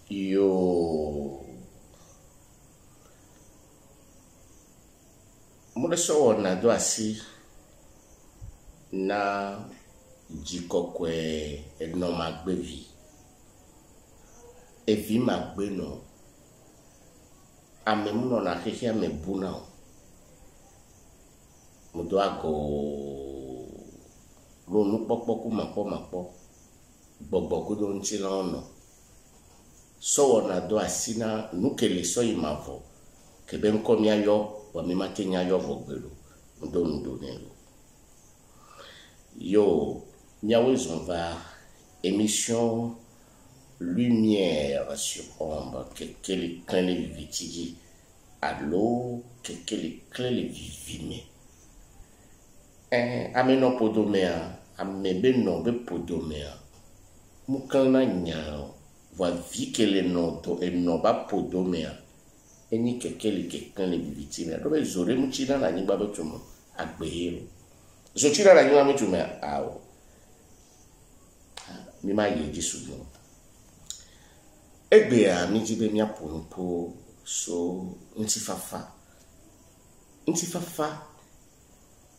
Yo muleso na do asi na jikokwe no magbevi evi magbe no amemuno na keke amebuna mudo ago lo nu popoku mapo gbogbo ko do nti la ono so na do asina nukele so imavo kebe nkomi ayo wa mi matenya yo vogbelo ndo nelo yo nyawez on va émission lumière sur ombre quel clin les vitigi allo quel clin les vivime ameno podomea amebe no be podomea mukana nya va vi que le noto e no ba podomea eni kekele kekan le victime do be zore muchina na nyigba betumo agbehero zo chira na nyigba betumo awo mi ma ye Jesu no egbe a mi jibe mi aponpo so ntifafa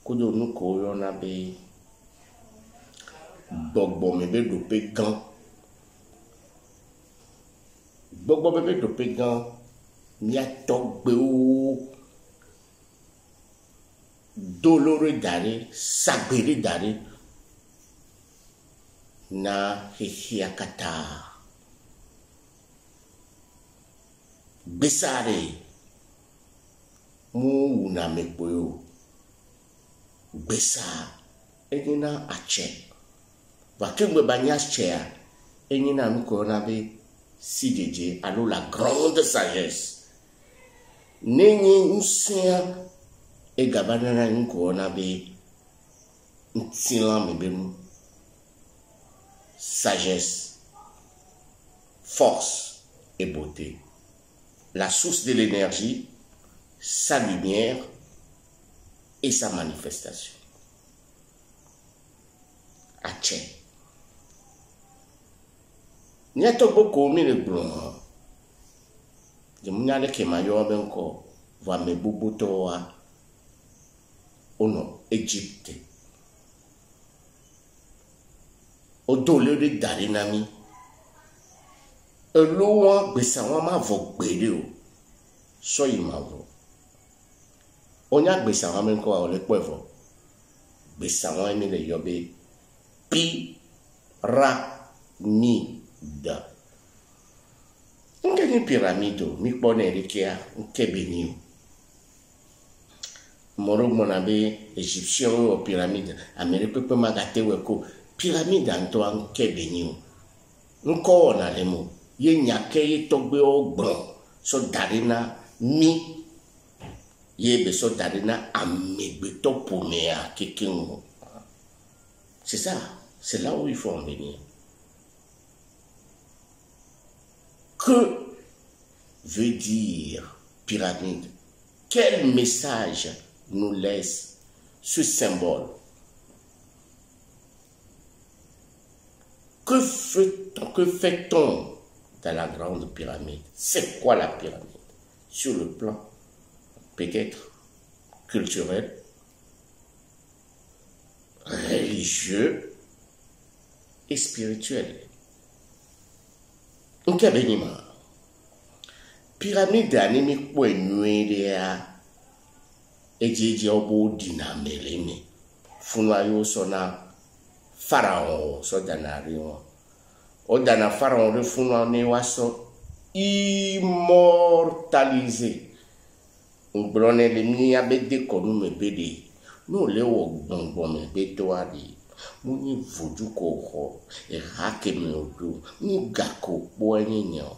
kodo nu ko yo na be gbogbo me be do pe gan gbogbo bebe do pe gan mi atogbe o dolore dare sagbere dare na hehiakata besare mu na mekpoyo besa enina ache vakengwe banya chea enina nuko na be CDJ, alors la grande sagesse. Nenye usia e gabanana nko na be ntilan mebemu. Sagesse, force et beauté. La source de l'énergie, sa lumière et sa manifestation. Ache. Nyato boko mi le blon. Je munya le kemayo benko va me bubuto wa ono Egypte. Odo le de darinami. Elowa besa wa ma vo gbede o. So yi ma vo. Onya besa wa benko wa ole kwevo. Besa wa mi le yobe da. Ngeni piramido mi pone rikia nkebeni. Moro monabe Egyptien o pyramide Amerique pe magate weko pyramide anto nkebeni. Nko na lemo ye nyake ye togbe ogbon so darina mi ye be so darina amegbe to pomea kekenwo. C'est ça, c'est là où il faut en venir. Que veut dire pyramide? Quel message nous laisse ce symbole? Que fait-on dans la grande pyramide? C'est quoi la pyramide? Sur le plan peut-être culturel, religieux et spirituel. Nke benima pyramide animi kwenwele ya ejeje obo dina meleme funwa yo sona pharaon so danari o dana pharaon re funwa ne waso immortalisé ngbronne le mi abede konu mebede no le wo gbongbon mebeto ari muni vodu ko ho e hake me odo ni gako po enyo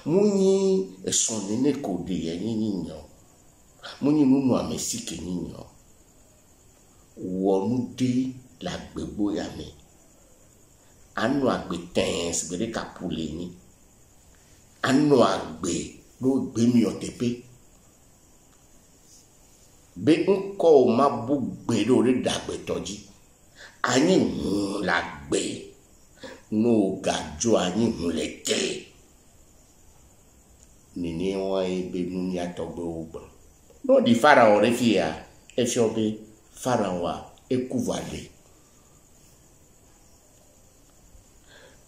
muni esonene ko de enyo muni nunu amesike ninyo wonu de la gbegbo ya me anu agbe tens bere kapule ni anu agbe lo gbe mi otepe be nko ma bu gbe lori dagbe toji ani la gbe no gajo ani mulete et on a nous y a tombé au bon. Non, dit Pharaon, refia, et fiobé, Pharaon, et couvalé.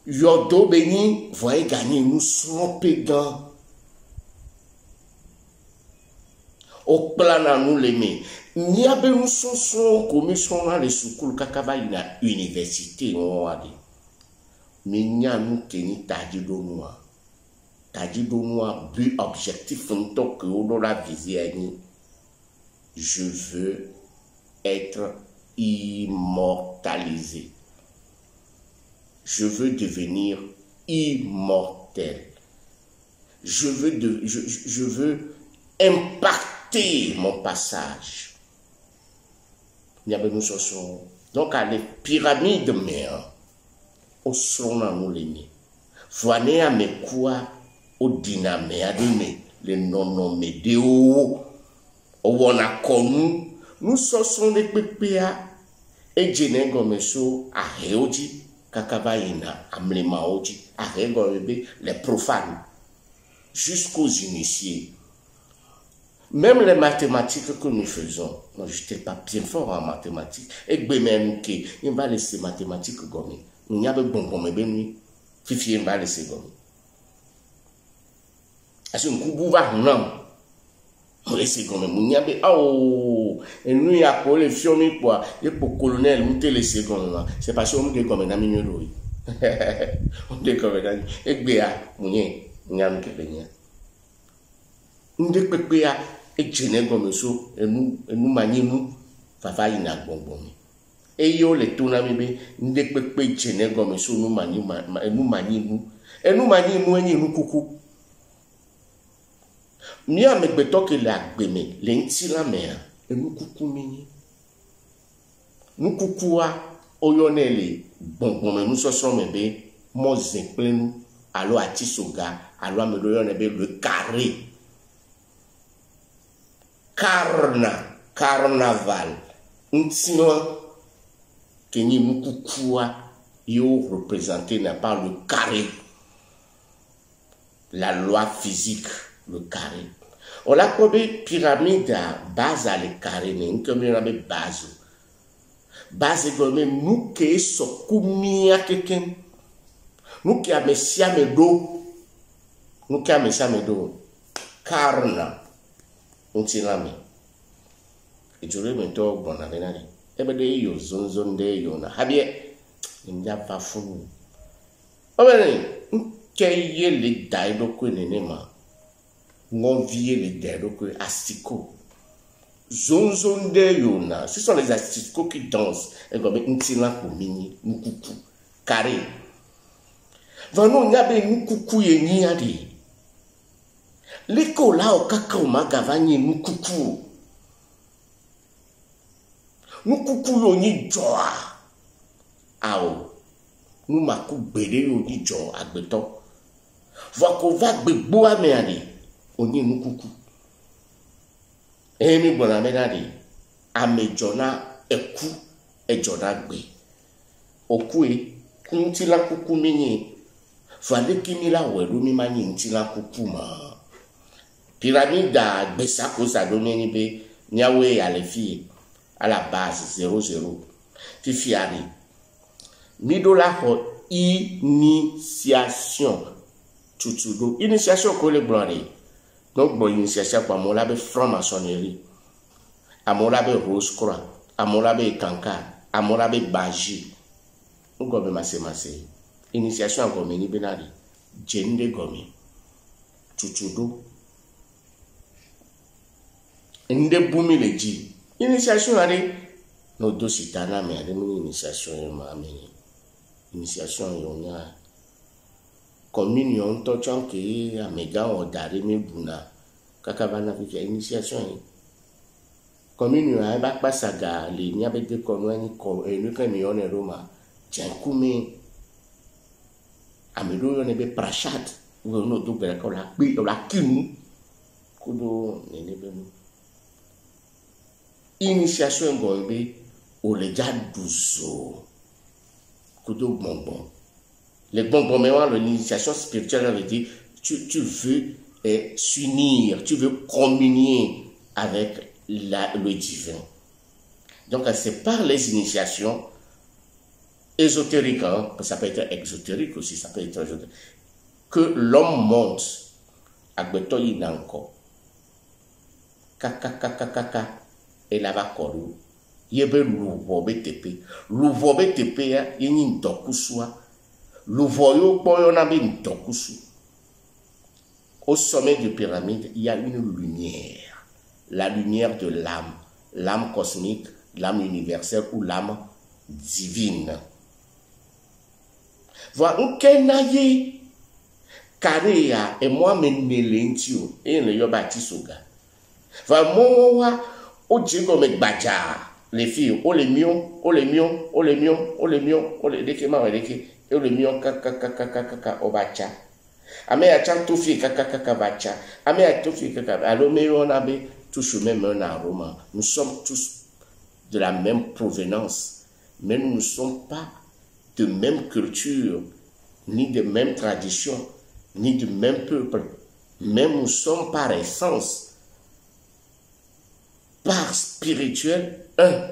Yodo béni, voyez gagner, nous sommes pégants. Au plan nous l'aimer. N'y a pas nous sommes commission dans les soukoul kakaba une université, on a dit. Mais n'y a nous qui n'y tadi do noir. Tadi do noir, but objectif, on toque au la visée. Je veux être immortalisé. Je veux devenir immortel. Je veux impacter mon passage. Donc, à les pyramides mères, au son à nous les nids. Voyez à mes quoi au dynamé, à donner les non-nommés de haut, où on a connu, nous sommes les PPA et Djene Gomeso à Réodi. Kakabaïna, Amlemaoji, Arégorebe, les profanes, jusqu'aux initiés. Même les mathématiques que nous faisons, moi je n'étais pas bien fort en mathématiques, et même qui, il va laisser mathématiques gommer. Nous n'y a pas de bonbon, mais bien oui, Fifi, il va laisser gommer. Parce que nous va non. On laisse gommer, nous n'y a pas, oh, et nous y a collé fiomi quoi, et pour colonel, nous te laisser gommer. C'est parce que nous dégommons dans le milieu. On dégomme dans le milieu. Et bien, nous n'y a pas de bénia. Nous dégommons et Djene Gomeso, et nous manions, Fafa y n'a bonbon. Et yo les tournaments, nous dégommons Djene Gomeso, nous manions, et nous manions, et nous coucou. Mia me beto que la gbeme, l'enti la mer, et nous coucou mini. Nous coucou a, oyonele, bon, nous sommes bébé, mozen plein, allo à tisoga, allo à me doyonebe le carré. Carnaval. Ntino, que ni nous coucou a, yo représenté n'a pas le carré. La loi physique. Le carré. On a comme pyramide à base à le carré, mais comme il y a une base. Base comme nous qui sommes commis à quelqu'un. Nous qui avons messia medo. Nous qui avons messia medo. Carna. On tient la main. Et je vais maintenant bon à venir. Et bien, yo zone de yo na. Habie. Il n'y a pas fou. Oh ben, qu'il y ait les daïs de quoi n'est-ce on vit les derrières que asticots. Zone de yona. Ce sont les asticots qui dansent. Et comme un tilan pour mini, nous coucou. Carré. Vano n'y a pas nous coucou et n'y a dit. L'école là au cacao magavani nous coucou. Nous coucou yon ni joa. Ao. Nous makou bede yon ni joa agbeton. Vako va gbebo a meani. On y nous coucou. Et nous, bon, Amejona, Eku, et Jona Gbe. Okue, Kuntila coucou mini. Fallait qu'il n'y la oué, l'oumi mani, Ntila coucou ma. Pyramide à Bessako, ça donne une bé, Niawe à les filles, à la base, 0-0. Fifiari. Midola, initiation. Tutudo. Initiation, qu'on les blancs. Donc, bon, initiation, pour moi, là, franc-maçonnerie. À mon là, Rose-Croix. À mon là, Kanka. À mon là, Baji. Nous, gomme, massé. Initiation, à gomme, ni benari. Djende gomme. Tutudo. Nde boumi le dit. Initiation, allez. Nos deux citana, mais allez, initiation, initiation, yon a. Communion tochan ke amega o dare me buna kakabana fika initiation communion a ba pasaga le nya be de konwani ko enu kan mi on roma jankumi amedo yo ne be prashat wo no do bere ko la pe la kinu kudo ne ne be initiation gombe o le jaduzo kudo bonbon. Les bonbons, l'initiation spirituelle, elle dit, tu veux est s'unir, tu veux communier avec le divin. Donc c'est par les initiations ésotériques, hein, ça peut être exotérique aussi, ça peut être ésotérique, que l'homme monte à Betoyi Nanko. Kaka, et là va kolu. Yebe louvobe tepe. Louvobe tepe ya, yeni ntokuswa. Louvoyo boyo nabi ntokusu. Au sommet de pyramide, il y a une lumière. La lumière de l'âme. L'âme cosmique, l'âme universelle ou l'âme divine. Voilà, un kenaye. Kareya et moi menelentio et le yobatisoga. Va moi o djego me baja les filles o les mions o les mions o les mions o les mions o les deke ma deke o les mions kaka obacha. Ame a chan tout fi kaka bacha. Ame a tout fi kaka. Alors mais on a tous même un arôme. Nous sommes tous de la même provenance, mais nous ne sommes pas de même culture ni de même tradition, ni du même peuple, mais nous sommes par essence, par spirituel, un.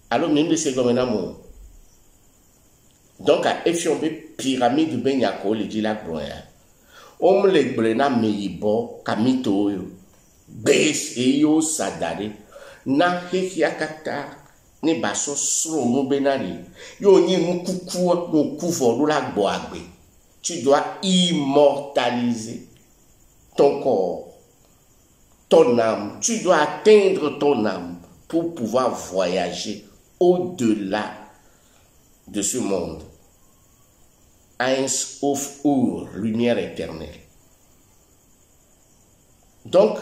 Alors, même de ces gommes, donc, à Effiombe, pyramide, ben yako, le dit la gloire. On me le brena meibo, kamito, bes, et yo sadare, na hekiakata, ne baso sro no benari, yo ni mukuku, no kuvo, la boagbe. Tu dois immortaliser ton corps, ton âme. Tu dois atteindre ton âme pour pouvoir voyager au-delà de ce monde. Eins auf Ur, lumière éternelle. Donc,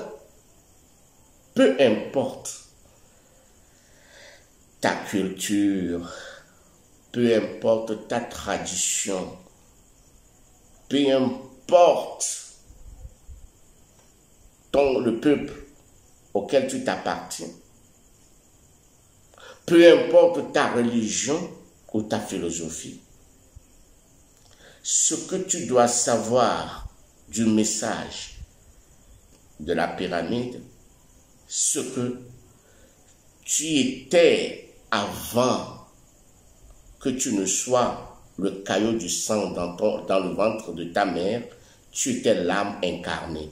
peu importe ta culture, peu importe ta tradition, peu importe le peuple auquel tu t'appartiens, peu importe ta religion ou ta philosophie, ce que tu dois savoir du message de la pyramide, ce que tu étais avant que tu ne sois le caillot du sang dans le ventre de ta mère, tu étais l'âme incarnée.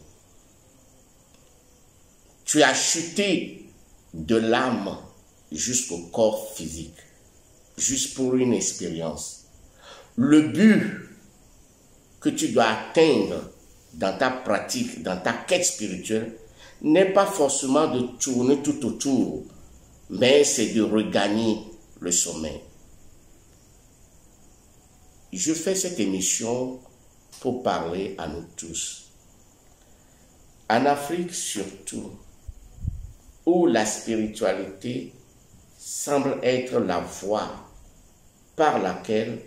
Tu as chuté de l'âme jusqu'au corps physique, juste pour une expérience. Le but que tu dois atteindre dans ta pratique, dans ta quête spirituelle, n'est pas forcément de tourner tout autour, mais c'est de regagner le sommet. Je fais cette émission pour parler à nous tous. En Afrique surtout, où la spiritualité semble être la voie par laquelle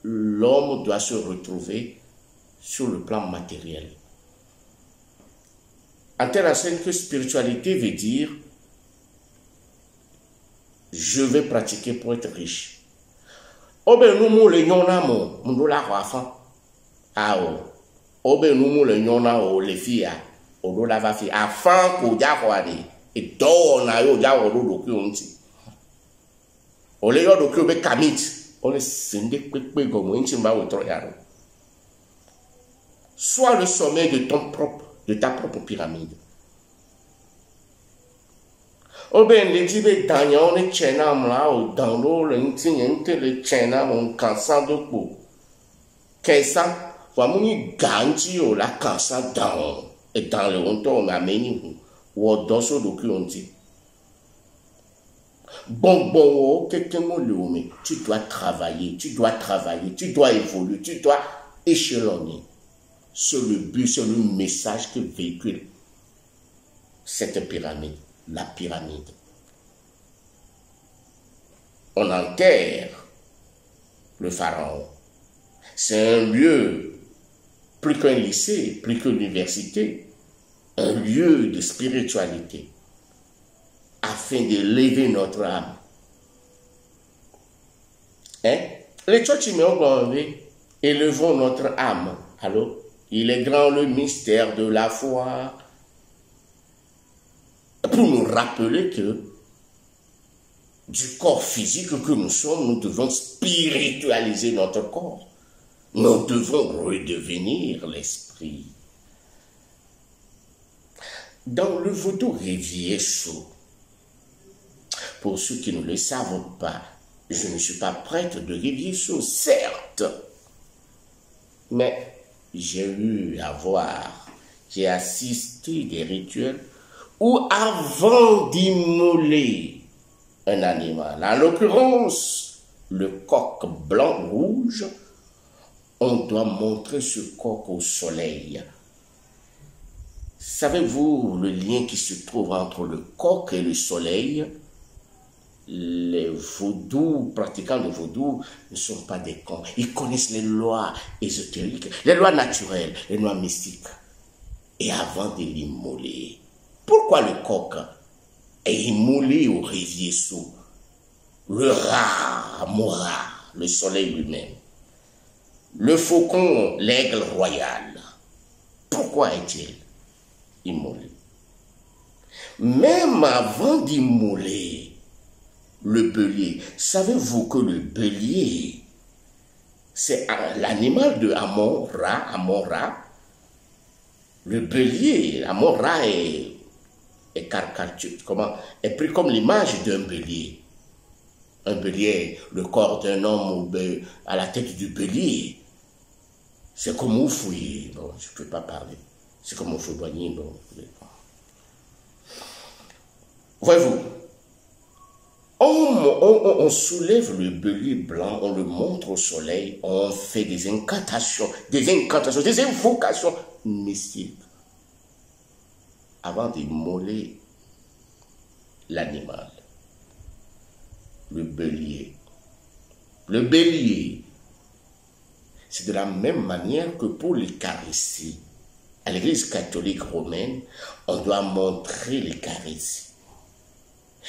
l'homme doit se retrouver sur le plan matériel. En telle enseigne que spiritualité veut dire je vais pratiquer pour être riche. Obe numu le nyona mo mundula wafa ao obe numu le nyona o le fia odola va fi afan ko ja ko ade e do na yo ja o do ku onti o le yo do ku be kamit o le sende pepe go mo nti ba wo tro yaro. Sois le sommet de ta propre pyramide. Oben le dibe danyo ne chena mla o danlo le ntinyente le chena on kansan do po. Kesa wa muni ganji o la kansan dan et dans le onto ma meni wo doso do ku onti. Bon o quelqu'un mo le ome, tu dois travailler, tu dois évoluer, tu dois échelonner. C'est le but, c'est le message que véhicule cette pyramide. La pyramide. On enterre le pharaon. C'est un lieu, plus qu'un lycée, plus qu'une université, un lieu de spiritualité, afin d'élever notre âme. Hein? Les church élevons notre âme. Allô? Il est grand le mystère de la foi. Pour nous rappeler que du corps physique que nous sommes, nous devons spiritualiser notre corps. Nous devons redevenir l'esprit. Dans le vaudou Revieso, pour ceux qui ne le savent pas, je ne suis pas prêtre de Revieso, certes, mais j'ai assisté des rituels où avant d'immoler un animal, en l'occurrence le coq blanc-rouge, on doit montrer ce coq au soleil. Savez-vous le lien qui se trouve entre le coq et le soleil? Les vaudous, pratiquants de vaudou, ne sont pas des cons. Ils connaissent les lois ésotériques, les lois naturelles, les lois mystiques. Et avant de l'immoler, pourquoi le coq est immolé au Revieso? Le rat, Mora, le soleil lui-même. Le faucon, l'aigle royal. Pourquoi est-il immolé? Même avant d'immoler le bélier, savez-vous que le bélier, c'est l'animal de Amon-Ra. Le bélier, Amon-Ra est pris comme l'image d'un bélier. Un bélier, le corps d'un homme à la tête du bélier. C'est comme Oufouye. Bon, je ne peux pas parler. C'est comme Oufouye. Bon. Voyez-vous, on soulève le bélier blanc, on le montre au soleil, on fait des incantations, des invocations mystiques avant d'immoler l'animal. Le bélier. Le bélier, c'est de la même manière que pour l'Eucharistie. À l'Église catholique romaine, on doit montrer l'Eucharistie.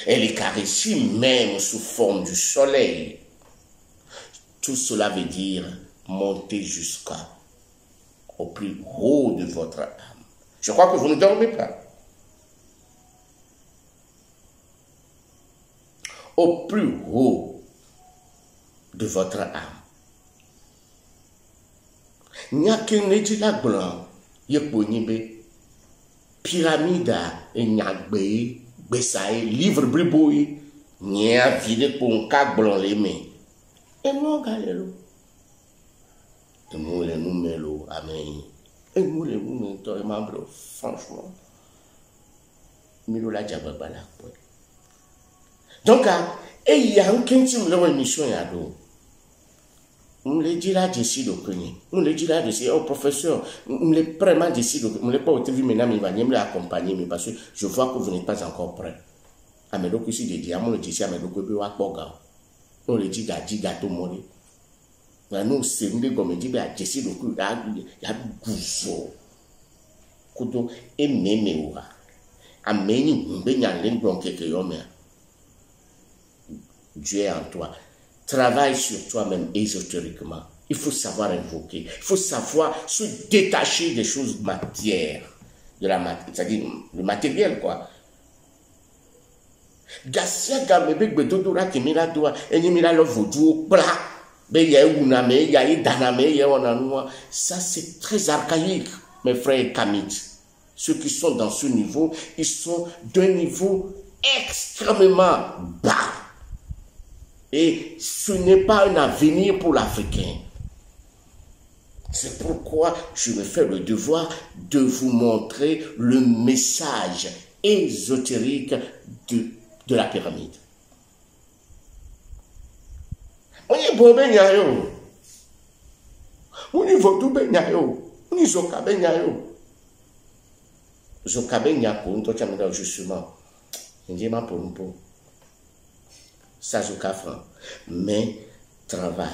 Et l'Eucharistie même sous forme du soleil. Tout cela veut dire monter jusqu'au plus haut de votre âme. Je crois que vous ne dormez pas. Au plus haut de votre âme. Nyakenedila blanc, yeponibe, pyramide et nyagbe, besae, livre briboui, nya vide pour un cas blanc les mains. Et nous galelo. Et nous les nous melo, amen. Et nous les nous mettons, membres, franchement. Milo la diababala. Donc, il y a un quintième de l'émission. On le dit là, décide au premier. On le dit là, décide au professeur. On le vraiment décide. On ne l'a pas vu maintenant, mais il va me l'accompagner. Mais parce que je vois que vous n'êtes pas encore prêt. Amédok ici, des diamants, on le dit, Amédok, on le dit, gâteau mori. Nous, c'est une comme dit, décide au coup, il y a gouzo. Kudo, et méméoura. Améni, mbénya, l'englon, quelque chose. Dieu est en toi. Travaille sur toi-même ésotériquement. Il faut savoir invoquer. Il faut savoir se détacher des choses matières. C'est-à-dire le matériel, quoi. Gassia gamebek bedodora kimila doa enyimila lo vodu bla be ya una me ya idana me ya onanua. Ça c'est très archaïque, mes frères kamites. Ceux qui sont dans ce niveau, ils sont d'un niveau extrêmement bas. Et ce n'est pas un avenir pour l'Africain. C'est pourquoi je me fais le devoir de vous montrer le message ésotérique de la pyramide. On y boit benyayo. On y voit tout benyayo. On y zoka benyayo. Zoka benyako, on doit justement. On dit ma pour nous. Ça, zoka franc. Mais travail.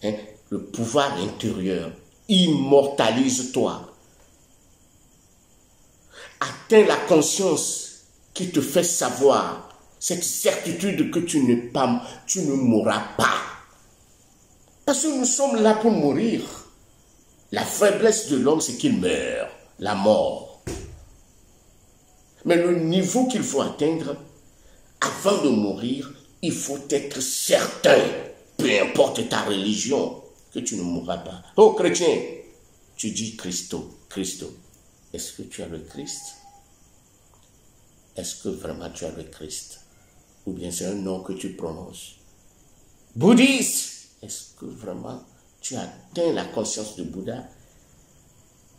Hein? Le pouvoir intérieur. Immortalise-toi. Atteins la conscience qui te fait savoir cette certitude que tu ne mourras pas. Parce que nous sommes là pour mourir. La faiblesse de l'homme, c'est qu'il meurt, la mort. Mais le niveau qu'il faut atteindre, avant de mourir, il faut être certain, peu importe ta religion, que tu ne mourras pas. Oh chrétien, tu dis Christo. Est-ce que tu as le Christ? Est-ce que vraiment tu as le Christ? Ou bien c'est un nom que tu prononces? Bouddhiste, est-ce que vraiment tu as atteint la conscience de Bouddha?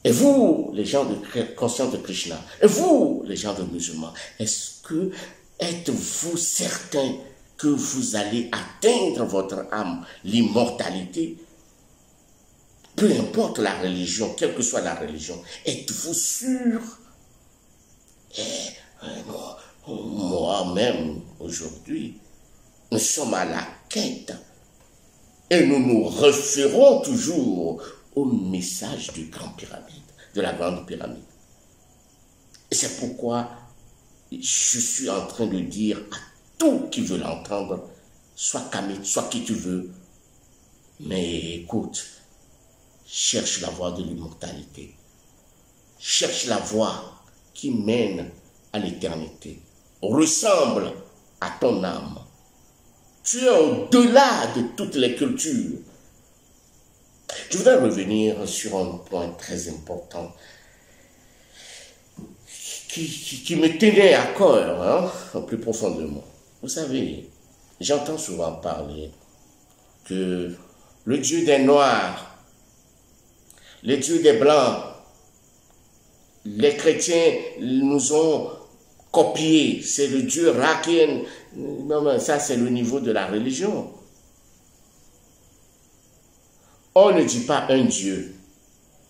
Et vous, les gens de conscience de Krishna, et vous, les gens de musulmans, êtes-vous certains que vous allez atteindre votre âme, l'immortalité? Peu importe la religion, quelle que soit la religion, êtes-vous sûr? Moi-même, aujourd'hui, nous sommes à la quête et nous nous référons toujours au message du Grand Pyramide, de la Grande Pyramide. Et c'est pourquoi je suis en train de dire à tout qui veut l'entendre, soit Kamit, soit qui tu veux, mais écoute, cherche la voie de l'immortalité. Cherche la voie qui mène à l'éternité. Ressemble à ton âme. Tu es au-delà de toutes les cultures. Je voudrais revenir sur un point très important qui me tenait à cœur, au plus profondément. Vous savez, j'entends souvent parler que le Dieu des Noirs, le Dieu des Blancs, les chrétiens nous ont copié, c'est le Dieu Rakien. Non, ça c'est le niveau de la religion. On ne dit pas un Dieu,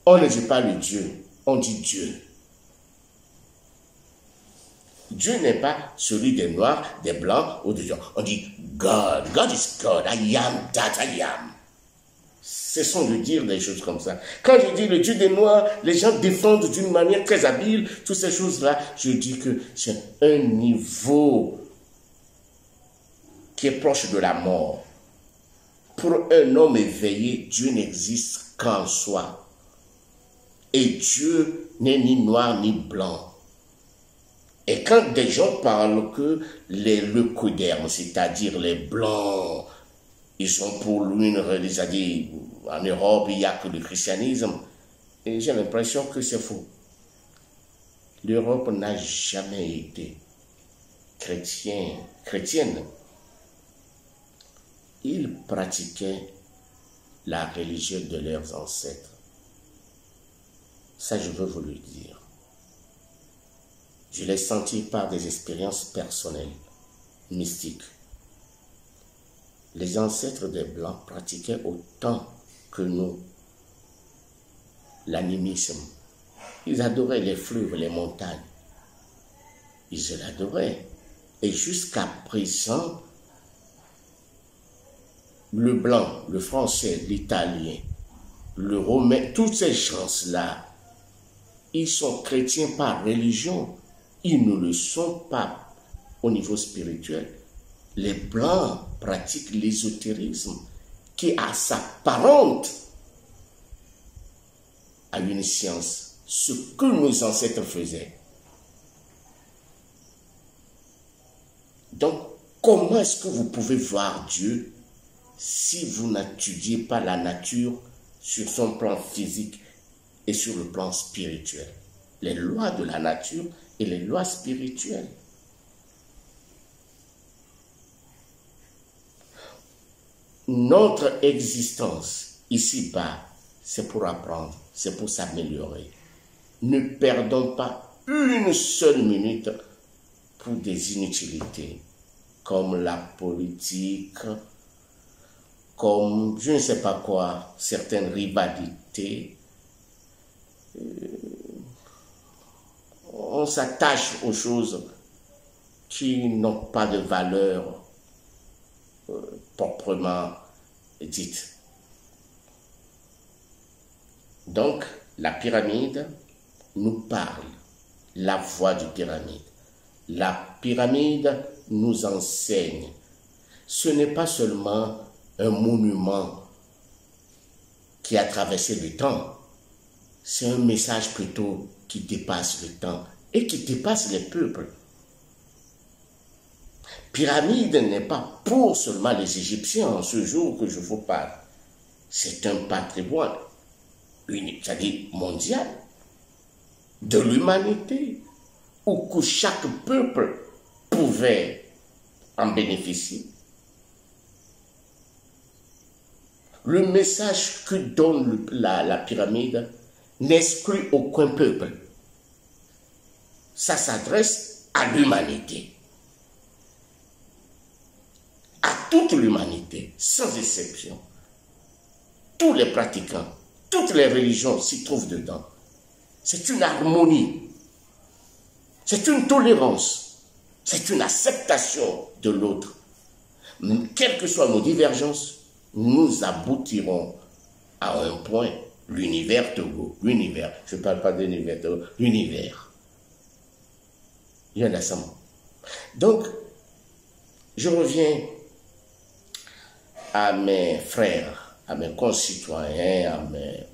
on ne dit pas le Dieu, on dit Dieu. Dieu n'est pas celui des Noirs, des Blancs ou des gens. On dit God, God is God, I am that I am. Cessons de dire des choses comme ça. Quand je dis le Dieu des Noirs, les gens défendent d'une manière très habile toutes ces choses-là. Je dis que c'est un niveau qui est proche de la mort. Pour un homme éveillé, Dieu n'existe qu'en soi. Et Dieu n'est ni noir ni blanc. Et quand des gens parlent que les leucodermes, c'est-à-dire les blancs, ils sont pour lui une religion, c'est-à-dire en Europe, il n'y a que le christianisme. Et j'ai l'impression que c'est faux. L'Europe n'a jamais été chrétienne. Ils pratiquaient la religion de leurs ancêtres. Ça, je veux vous le dire. Je l'ai senti par des expériences personnelles, mystiques. Les ancêtres des Blancs pratiquaient autant que nous l'animisme. Ils adoraient les fleuves, les montagnes. Ils l'adoraient. Et jusqu'à présent, le blanc, le français, l'italien, le romain, tous ces gens-là, ils sont chrétiens par religion. Ils ne le sont pas au niveau spirituel. Les blancs pratiquent l'ésotérisme qui s'apparente à une science, ce que nos ancêtres faisaient. Donc, comment est-ce que vous pouvez voir Dieu si vous n'étudiez pas la nature sur son plan physique et sur le plan spirituel? Les lois de la nature et les lois spirituelles. Notre existence ici-bas, c'est pour apprendre, c'est pour s'améliorer. Ne perdons pas une seule minute pour des inutilités, comme la politique, comme je ne sais pas quoi, certaines rivalités. On s'attache aux choses qui n'ont pas de valeur proprement dite. Donc, la pyramide nous parle, la voie du pyramide. La pyramide nous enseigne. Ce n'est pas seulement un monument qui a traversé le temps. c'est un message plutôt qui dépasse le temps et qui dépasse les peuples. Pyramide n'est pas pour seulement les Égyptiens en ce jour que je vous parle. C'est un patrimoine unique, c'est-à-dire mondial, de l'humanité, où que chaque peuple pouvait en bénéficier. Le message que donne la pyramide n'exclut aucun peuple. Ça s'adresse à l'humanité. À toute l'humanité, sans exception. Tous les pratiquants, toutes les religions s'y trouvent dedans. C'est une harmonie. C'est une tolérance. C'est une acceptation de l'autre. Quelles que soient nos divergences, nous aboutirons à un point, l'univers Togo, l'univers, je ne parle pas de l'univers Togo, l'univers. Il y en a ça. Donc, je reviens à mes frères, à mes concitoyens, à mes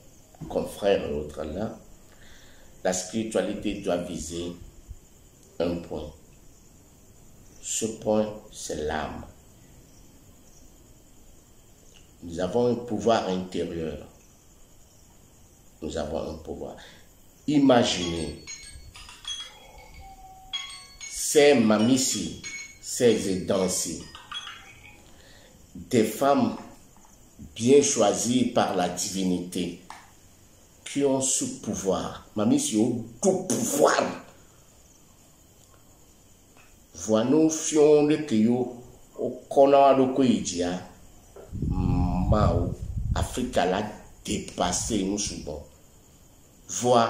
confrères et autres là. La spiritualité doit viser un point. Ce point, c'est l'âme. Nous avons un pouvoir intérieur. Nous avons un pouvoir. Imaginez ces mamies-ci, ces aidants-ci, des femmes bien choisies par la divinité, qui ont ce pouvoir. Mamies-ci ont tout pouvoir. Voilà, nous fions le kio au kona de koidia. Afrique a dépassé nous souvent. Vois,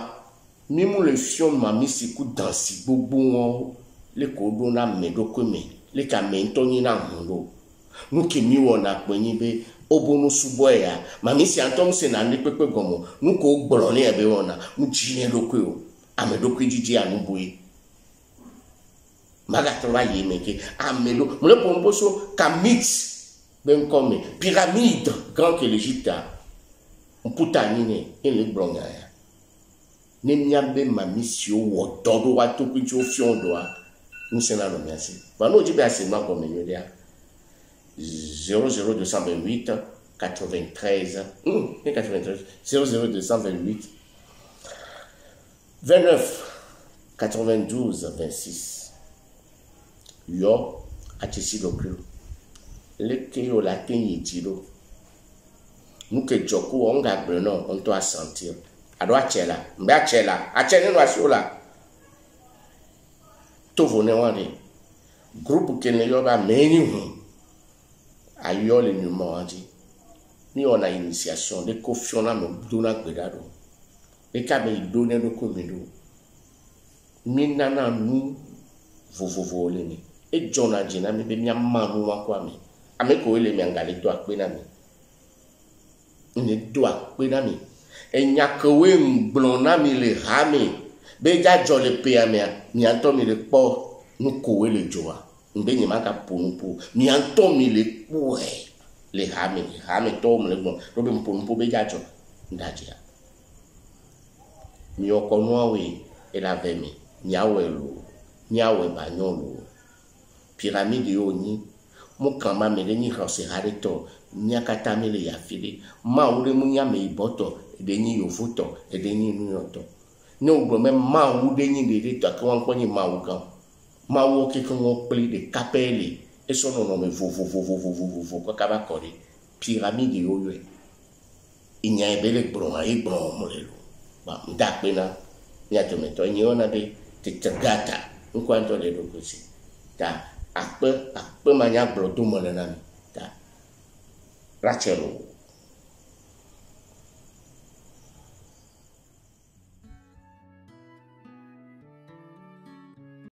même le fion mami siku dans si bobo le kodo na medokome le kamentoni na mundo. Nous qui mi wona kwenyi be obono suboya mami si antom se na ni pepe gomo nous ko gbolone ebe wona nous jine lokwe amedokwe jiji anuboyi. Magatrola yemeke amelo mle pomboso kamit. Ben comme pyramide grand que l'Égypte a on putanine et le blongaya ne miabe ma mission ou todo wa to picho fion doa nous c'est là le merci va nous dire assez ma comme il y a 00228 93 00228 29 92 26 yo a tisi loklo le kéo la tenye tiro nous que joko on ga brenon on doit sentir ado achela mbe achela achene no asiola to vone wani groupe kene yoba meni hu ayo le numéro andi ni on a initiation de confiona me dona gbedado e ka be donner do komido minana nu vovovo le ni e jona jina me be nya manu wa kwa mi ameko ele mi angale do akpe mi ne do akpe mi enyakowe mblon na mi le hami be ja jo le pe ami mi anto mi le po nu kowe le joa mbe ni maka ponupo mi anto mi le po le hami to mo le gbon ro be ponupo be ja jo ndajia mi okonu awe ela ve mi nyawe ba nyolo pyramide yo ni mukama mele ni khose harito nyakata mele ya fili ma ule munya me iboto edenyi yovuto edenyi nuyoto ne ugbo me ma ude ni de to ka wan konyi ma ukan ma wo ke kan wo pli de kapeli e so no me vo ko ka ba kore pyramide yo yo inya ebele gboro ayi gboro mo le lo ba nda pe na ya to me to nyi ona de titagata nkwanto le lo ko si ta akpe manya blodo mo na mi ta rachelo